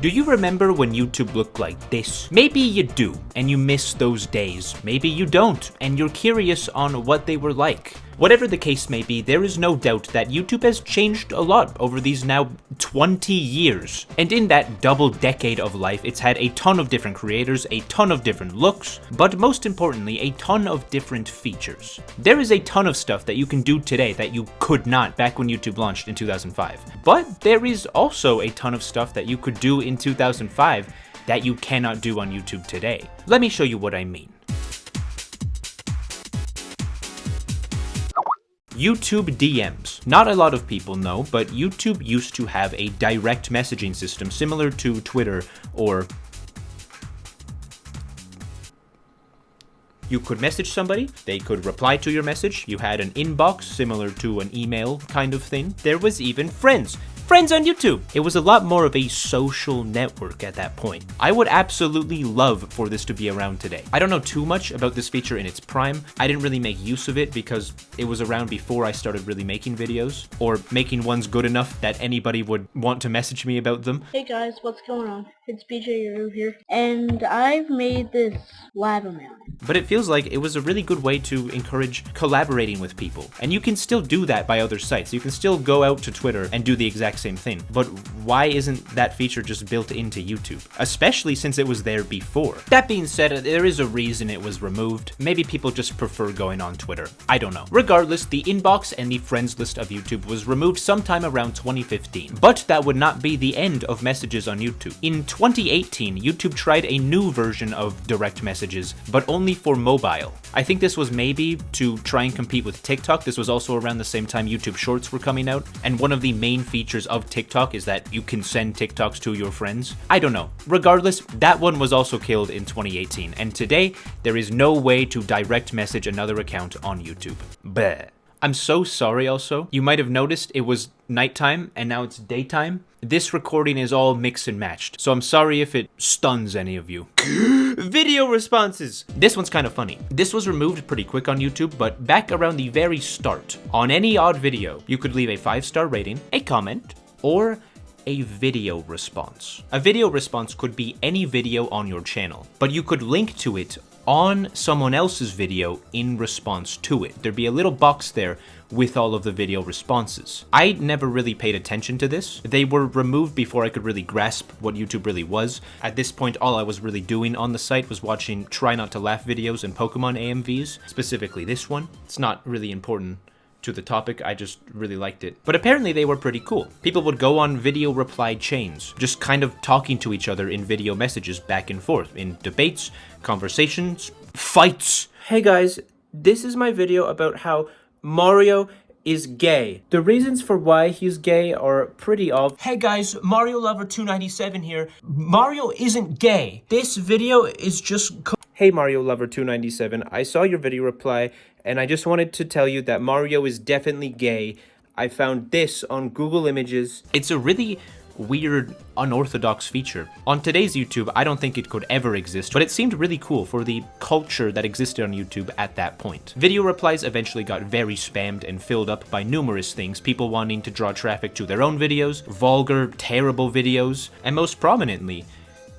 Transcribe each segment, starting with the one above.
Do you remember when YouTube looked like this? Maybe you do, and you miss those days. Maybe you don't, and you're curious on what they were like. Whatever the case may be, there is no doubt that YouTube has changed a lot over these now 20 years. And in that double decade of life, it's had a ton of different creators, a ton of different looks, but most importantly, a ton of different features. There is a ton of stuff that you can do today that you could not back when YouTube launched in 2005. But there is also a ton of stuff that you could do in 2005 that you cannot do on YouTube today. Let me show you what I mean. YouTube DMs. Not a lot of people know, but YouTube used to have a direct messaging system similar to Twitter, or you could message somebody, they could reply to your message, you had an inbox similar to an email kind of thing. There was even friends on YouTube. It was a lot more of a social network at that point. I would absolutely love for this to be around today. I don't know too much about this feature in its prime. I didn't really make use of it because it was around before I started really making videos, or making ones good enough that anybody would want to message me about them. Hey guys, what's going on? It's BJ Yaru here, and I've made this lava mountain. But it feels like it was a really good way to encourage collaborating with people. And you can still do that by other sites. You can still go out to Twitter and do the exact same thing. But why isn't that feature just built into YouTube? Especially since it was there before. That being said, there is a reason it was removed. Maybe people just prefer going on Twitter. I don't know. Regardless, the inbox and the friends list of YouTube was removed sometime around 2015. But that would not be the end of messages on YouTube. In 2018, YouTube tried a new version of direct messages, but only for mobile. I think this was maybe to try and compete with TikTok. This was also around the same time YouTube Shorts were coming out, and one of the main features of TikTok is that you can send TikToks to your friends. I don't know. Regardless, that one was also killed in 2018, and today, there is no way to direct message another account on YouTube. Bleh. I'm so sorry also. You might have noticed it was nighttime and now it's daytime. This recording is all mixed and matched, so I'm sorry if it stuns any of you. Video responses! This one's kind of funny. This was removed pretty quick on YouTube, but back around the very start, on any odd video, you could leave a 5-star rating, a comment, or a video response. A video response could be any video on your channel, but you could link to it on someone else's video in response to it. There'd be a little box there with all of the video responses. I never really paid attention to this. They were removed before I could really grasp what YouTube really was. At this point, all I was really doing on the site was watching Try Not to Laugh videos and Pokemon AMVs, specifically this one. It's not really important to the topic, I just really liked it. But apparently they were pretty cool. People would go on video reply chains, just kind of talking to each other in video messages back and forth, in debates, conversations, fights. Hey guys, this is my video about how Mario is gay. The reasons for why he's gay are pretty obvious. Hey guys, Mario Lover 297 here. Mario isn't gay. This video is just... Hey Mario Lover 297, I saw your video reply and I just wanted to tell you that Mario is definitely gay. I found this on Google Images. It's a really weird, unorthodox feature. On today's YouTube, I don't think it could ever exist, but it seemed really cool for the culture that existed on YouTube at that point. Video replies eventually got very spammed and filled up by numerous things, people wanting to draw traffic to their own videos, vulgar, terrible videos, and most prominently,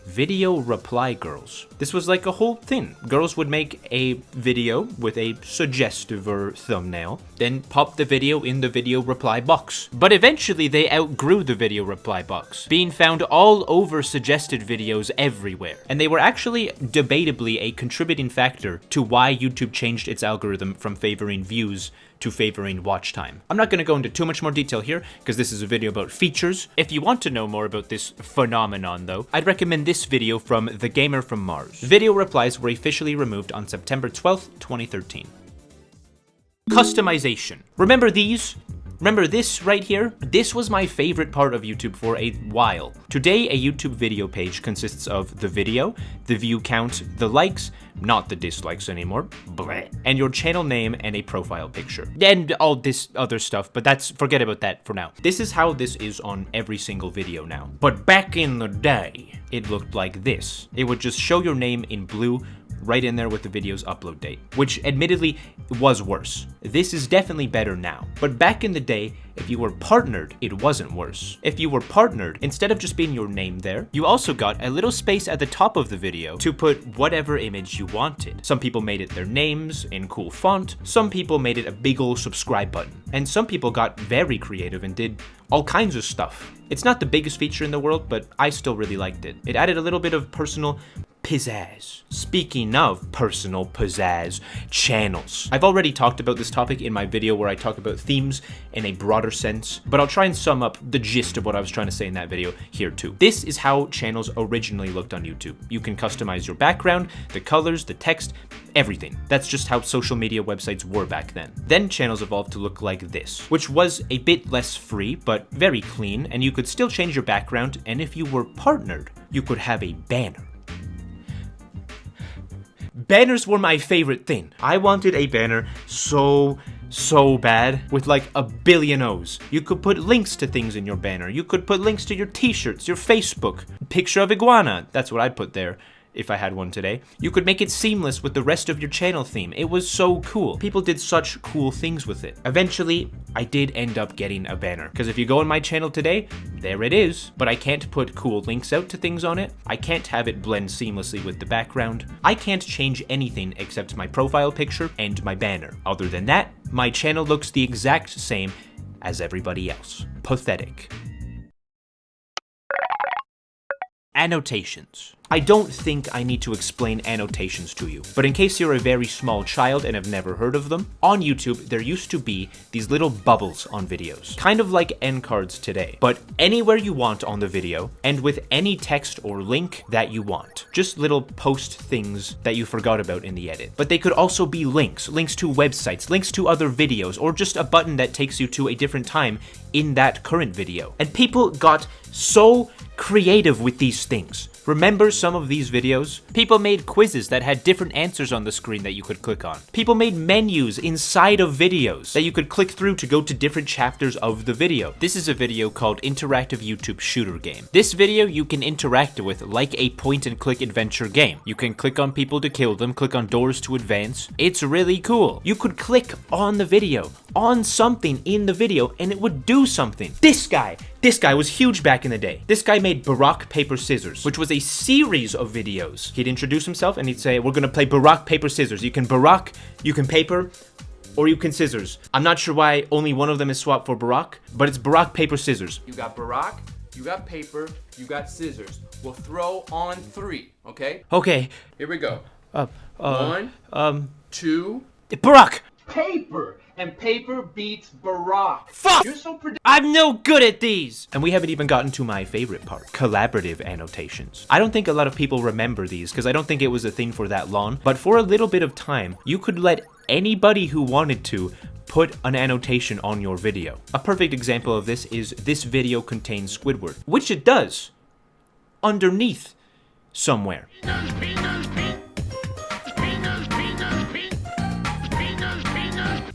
video reply girls. This was like a whole thing. Girls would make a video with a suggestiver thumbnail, then pop the video in the video reply box. But eventually they outgrew the video reply box, being found all over suggested videos everywhere. And they were actually debatably a contributing factor to why YouTube changed its algorithm from favoring views to favoring watch time. I'm not going to go into too much more detail here because this is a video about features. If you want to know more about this phenomenon though, I'd recommend this video from The Gamer from Mars. Video replies were officially removed on September 12th, 2013. Customization. Remember these? Remember this right here? This was my favorite part of YouTube for a while. Today, a YouTube video page consists of the video, the view count, the likes, not the dislikes anymore, bleh, and your channel name and a profile picture. And all this other stuff, but forget about that for now. This is how this is on every single video now. But back in the day, it looked like this. It would just show your name in blue right in there with the video's upload date, which admittedly was worse. This is definitely better now. But back in the day, if you were partnered, it wasn't worse. If you were partnered, instead of just being your name there, you also got a little space at the top of the video to put whatever image you wanted. Some people made it their names in cool font, some people made it a big ol' subscribe button, and some people got very creative and did all kinds of stuff. It's not the biggest feature in the world, but I still really liked it. It added a little bit of personal pizzazz. Speaking of personal pizzazz, channels. I've already talked about this topic in my video where I talk about themes in a broader sense, but I'll try and sum up the gist of what I was trying to say in that video here too. This is how channels originally looked on YouTube. You can customize your background, the colors, the text, everything. That's just how social media websites were back then. Then channels evolved to look like this, which was a bit less free, but very clean, and you could still change your background, and if you were partnered, you could have a banner. Banners were my favorite thing. I wanted a banner so bad with like a billion O's. You could put links to things in your banner. You could put links to your t-shirts, your Facebook, picture of iguana. That's what I'd put there if I had one today. You could make it seamless with the rest of your channel theme. It was so cool. People did such cool things with it. Eventually, I did end up getting a banner, because if you go on my channel today, there it is. But I can't put cool links out to things on it. I can't have it blend seamlessly with the background. I can't change anything except my profile picture and my banner. Other than that, my channel looks the exact same as everybody else. Pathetic. Annotations. I don't think I need to explain annotations to you, but in case you're a very small child and have never heard of them, on YouTube there used to be these little bubbles on videos, kind of like end cards today, but anywhere you want on the video and with any text or link that you want. Just little post things that you forgot about in the edit. But they could also be links to websites, links to other videos, or just a button that takes you to a different time in that current video. And people got so creative with these things. Remember some of these videos? People made quizzes that had different answers on the screen that you could click on. People made menus inside of videos that you could click through to go to different chapters of the video. This is a video called Interactive YouTube Shooter Game. This video you can interact with like a point and click adventure game. You can click on people to kill them, click on doors to advance. It's really cool. You could click on the video, on something in the video, and it would do something. This guy was huge back in the day. This guy made Barack Paper Scissors, which was a series of videos. He'd introduce himself and he'd say, we're gonna play Barack Paper Scissors. You can Barack, you can paper, or you can scissors. I'm not sure why only one of them is swapped for Barack, but it's Barack Paper Scissors. You got Barack, you got paper, you got scissors. We'll throw on 3, okay? Okay. Here we go. 1, 2. Barack! Paper! And paper beats Barack. Fuck! You're so I'm no good at these! And we haven't even gotten to my favorite part, collaborative annotations. I don't think a lot of people remember these because I don't think it was a thing for that long, but for a little bit of time, you could let anybody who wanted to put an annotation on your video. A perfect example of this is this video contains Squidward, which it does, underneath somewhere.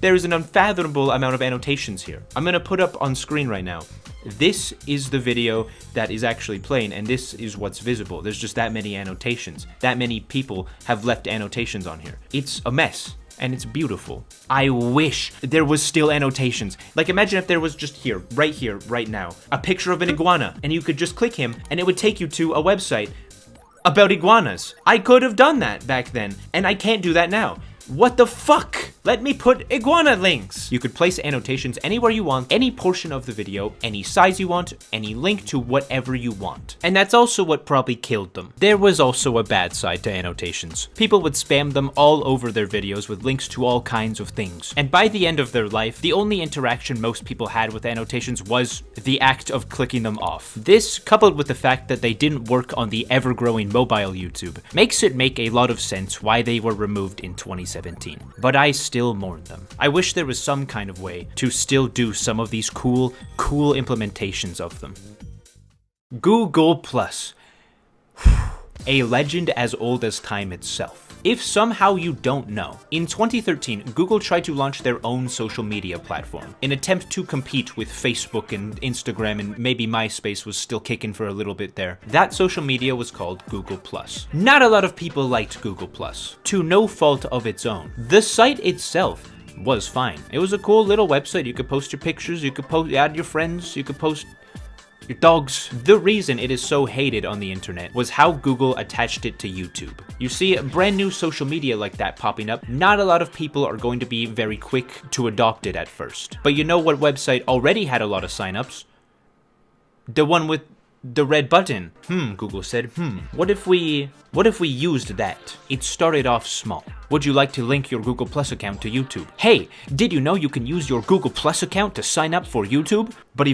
There is an unfathomable amount of annotations here. I'm gonna put up on screen right now. This is the video that is actually playing, and this is what's visible. There's just that many annotations. That many people have left annotations on here. It's a mess, and it's beautiful. I wish there was still annotations. Like, imagine if there was just here, right now, a picture of an iguana, and you could just click him, and it would take you to a website about iguanas. I could have done that back then, and I can't do that now. What the fuck? Let me put iguana links. You could place annotations anywhere you want, any portion of the video, any size you want, any link to whatever you want. And that's also what probably killed them. There was also a bad side to annotations. People would spam them all over their videos with links to all kinds of things. And by the end of their life, the only interaction most people had with annotations was the act of clicking them off. This, coupled with the fact that they didn't work on the ever-growing mobile YouTube, makes it make a lot of sense why they were removed in 2017. But I still mourn them. I wish there was some kind of way to still do some of these cool implementations of them. Google Plus. A legend as old as time itself. If somehow you don't know, in 2013, Google tried to launch their own social media platform, in an attempt to compete with Facebook and Instagram, and maybe MySpace was still kicking for a little bit there. That social media was called Google+. Not a lot of people liked Google+, to no fault of its own. The site itself was fine. It was a cool little website. You could post your pictures, you could add your friends, you could post your dogs. The reason it is so hated on the internet was how Google attached it to YouTube. You see, a brand new social media like that popping up, not a lot of people are going to be very quick to adopt it at first. But you know what website already had a lot of signups? The one with the red button. Google said, what if we used that? It started off small. Would you like to link your Google Plus account to YouTube? Hey, did you know you can use your Google Plus account to sign up for YouTube? But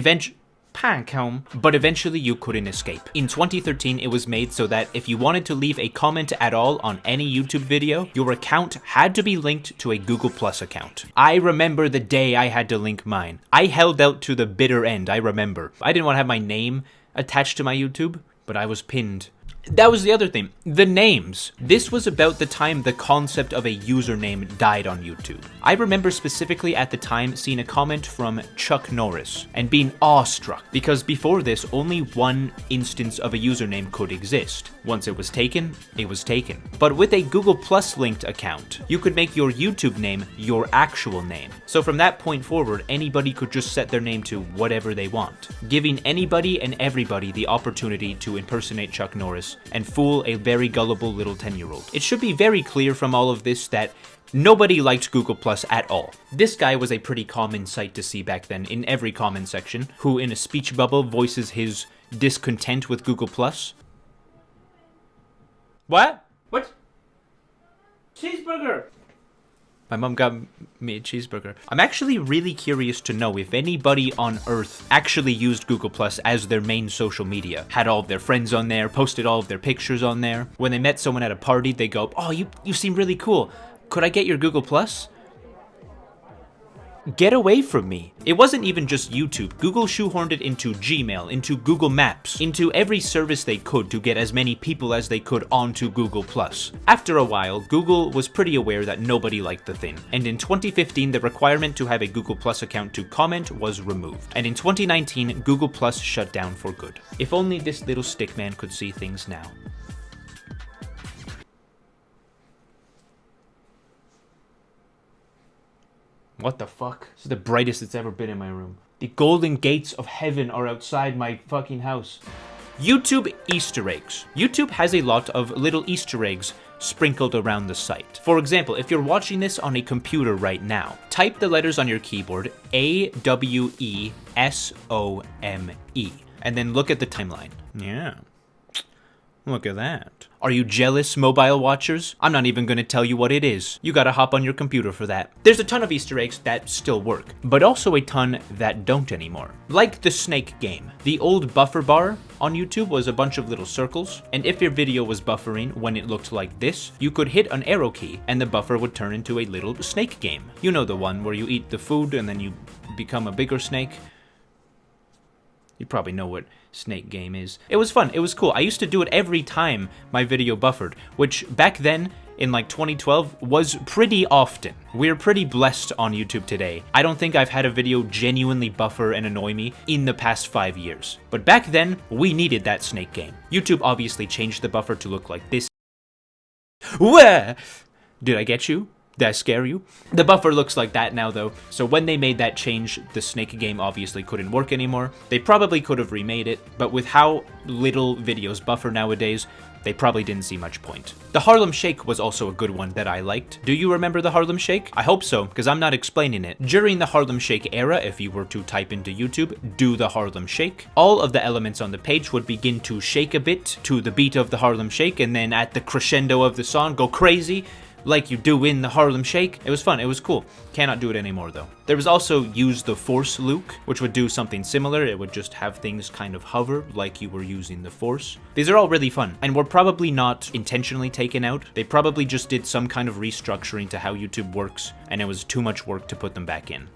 eventually you couldn't escape. In 2013, it was made so that if you wanted to leave a comment at all on any YouTube video, your account had to be linked to a Google Plus account. I remember the day I had to link mine. I held out to the bitter end, I remember. I didn't want to have my name attached to my YouTube, but I was pinned. That was the other thing, the names. This was about the time the concept of a username died on YouTube. I remember specifically at the time seeing a comment from Chuck Norris and being awestruck because before this, only one instance of a username could exist. Once it was taken, it was taken. But with a Google Plus linked account, you could make your YouTube name your actual name. So from that point forward, anybody could just set their name to whatever they want, giving anybody and everybody the opportunity to impersonate Chuck Norris and fool a very gullible little 10-year-old. It should be very clear from all of this that nobody liked Google Plus at all. This guy was a pretty common sight to see back then in every comment section, who in a speech bubble voices his discontent with Google Plus. What? Cheeseburger! My mom got me a cheeseburger. I'm actually really curious to know if anybody on Earth actually used Google Plus as their main social media. Had all of their friends on there, posted all of their pictures on there. When they met someone at a party, they go, oh, you seem really cool. Could I get your Google Plus? Get away from me. It wasn't even just YouTube. Google shoehorned it into Gmail, into Google Maps, into every service they could to get as many people as they could onto Google+. After a while, Google was pretty aware that nobody liked the thing, and in 2015, the requirement to have a Google Plus account to comment was removed. And in 2019, Google Plus shut down for good. If only this little stick man could see things now. What the fuck? This is the brightest it's ever been in my room. The golden gates of heaven are outside my fucking house. YouTube Easter eggs. YouTube has a lot of little Easter eggs sprinkled around the site. For example, if you're watching this on a computer right now, type the letters on your keyboard AWESOME and then look at the timeline. Yeah. Look at that. Are you jealous, mobile watchers? I'm not even gonna tell you what it is. You gotta hop on your computer for that. There's a ton of Easter eggs that still work, but also a ton that don't anymore. Like the snake game. The old buffer bar on YouTube was a bunch of little circles, and if your video was buffering when it looked like this, you could hit an arrow key and the buffer would turn into a little snake game. You know the one where you eat the food and then you become a bigger snake. You probably know what snake game is. It was fun. It was cool. I used to do it every time my video buffered, which back then, in like 2012, was pretty often. We're pretty blessed on YouTube today. I don't think I've had a video genuinely buffer and annoy me in the past 5 years. But back then, we needed that snake game. YouTube obviously changed the buffer to look like this. Where? Did I get you? Did I scare you? The buffer looks like that now though, so when they made that change, the snake game obviously couldn't work anymore. They probably could have remade it, but with how little videos buffer nowadays, they probably didn't see much point. The Harlem Shake was also a good one that I liked. Do you remember the Harlem Shake? I hope so, because I'm not explaining it. During the Harlem Shake era, if you were to type into YouTube, do the Harlem Shake, all of the elements on the page would begin to shake a bit to the beat of the Harlem Shake, and then at the crescendo of the song, go crazy, like you do in the Harlem Shake. It was fun, it was cool. Cannot do it anymore though. There was also Use the Force Luke, which would do something similar. It would just have things kind of hover like you were using the Force. These are all really fun, and were probably not intentionally taken out. They probably just did some kind of restructuring to how YouTube works, and it was too much work to put them back in.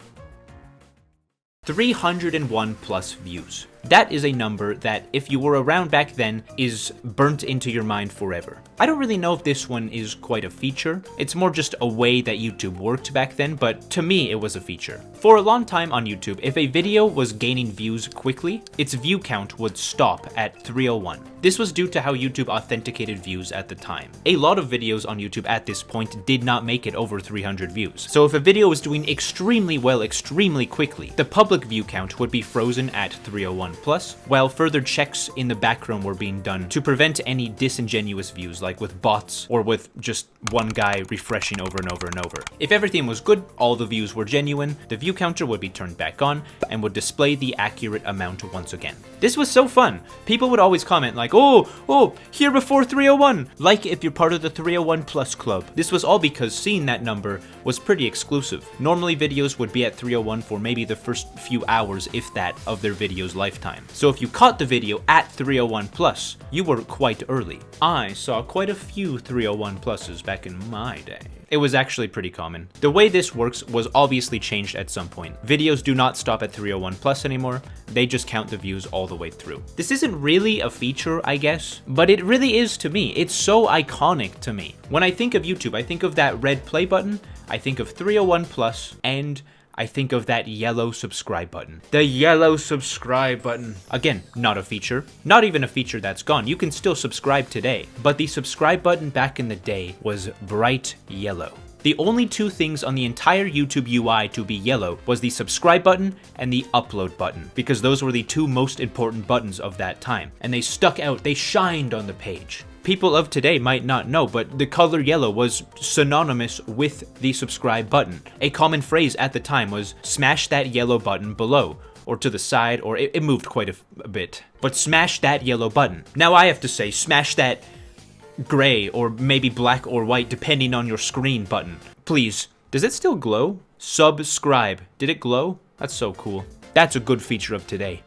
301 plus views. That is a number that, if you were around back then, is burnt into your mind forever. I don't really know if this one is quite a feature. It's more just a way that YouTube worked back then, but to me, it was a feature. For a long time on YouTube, if a video was gaining views quickly, its view count would stop at 301. This was due to how YouTube authenticated views at the time. A lot of videos on YouTube at this point did not make it over 300 views. So if a video was doing extremely well extremely quickly, the public view count would be frozen at 301 plus, while further checks in the background were being done to prevent any disingenuous views like with bots or with just one guy refreshing over and over and over. If everything was good, all the views were genuine, the view counter would be turned back on and would display the accurate amount once again. This was so fun. People would always comment like, oh, here before 301, like if you're part of the 301 plus club. This was all because seeing that number was pretty exclusive. Normally videos would be at 301 for maybe the first few hours, if that, of their video's lifetime. So if you caught the video at 301 plus, you were quite early. I saw quite a few 301 pluses back in my day. It was actually pretty common. The way this works was obviously changed at some point. Videos do not stop at 301 plus anymore, they just count the views all the way through. This isn't really a feature, I guess, but it really is to me. It's so iconic to me. When I think of YouTube, I think of that red play button, I think of 301 plus, and I think of that yellow subscribe button. The yellow subscribe button. Again, not a feature. Not even a feature that's gone. You can still subscribe today. But the subscribe button back in the day was bright yellow. The only two things on the entire YouTube UI to be yellow was the subscribe button and the upload button, because those were the two most important buttons of that time. And they stuck out, they shined on the page. People of today might not know, but the color yellow was synonymous with the subscribe button. A common phrase at the time was smash that yellow button below, or to the side, or it moved quite a bit. But smash that yellow button. Now I have to say, smash that gray or maybe black or white depending on your screen button. Please, does it still glow? Subscribe. Did it glow? That's so cool. That's a good feature of today.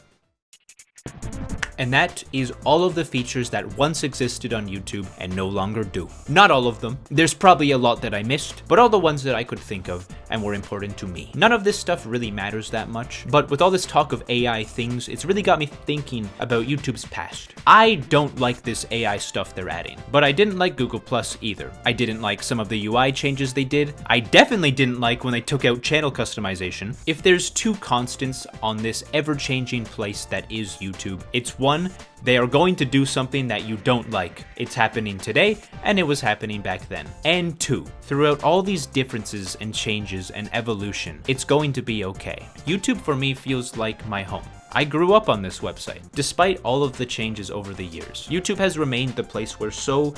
And that is all of the features that once existed on YouTube and no longer do. Not all of them. There's probably a lot that I missed, but all the ones that I could think of and were important to me. None of this stuff really matters that much, but with all this talk of AI things, it's really got me thinking about YouTube's past. I don't like this AI stuff they're adding, but I didn't like Google Plus either. I didn't like some of the UI changes they did. I definitely didn't like when they took out channel customization. If there's two constants on this ever-changing place that is YouTube, it's one, they are going to do something that you don't like. It's happening today, and it was happening back then. And two, throughout all these differences and changes and evolution, it's going to be okay. YouTube for me feels like my home. I grew up on this website. Despite all of the changes over the years, YouTube has remained the place where so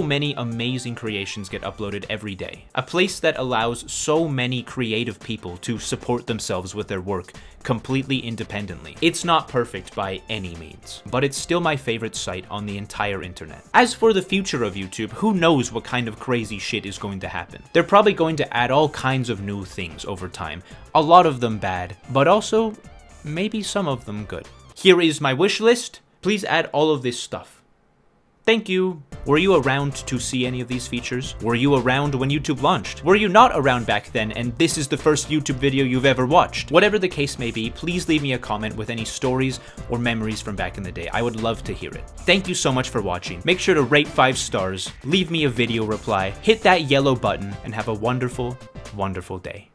many amazing creations get uploaded every day. A place that allows so many creative people to support themselves with their work completely independently. It's not perfect by any means, but it's still my favorite site on the entire internet. As for the future of YouTube, who knows what kind of crazy shit is going to happen. They're probably going to add all kinds of new things over time, a lot of them bad, but also maybe some of them good. Here is my wish list. Please add all of this stuff. Thank you. Were you around to see any of these features? Were you around when YouTube launched? Were you not around back then and this is the first YouTube video you've ever watched? Whatever the case may be, please leave me a comment with any stories or memories from back in the day. I would love to hear it. Thank you so much for watching. Make sure to rate 5 stars, leave me a video reply, hit that yellow button, and have a wonderful, wonderful day.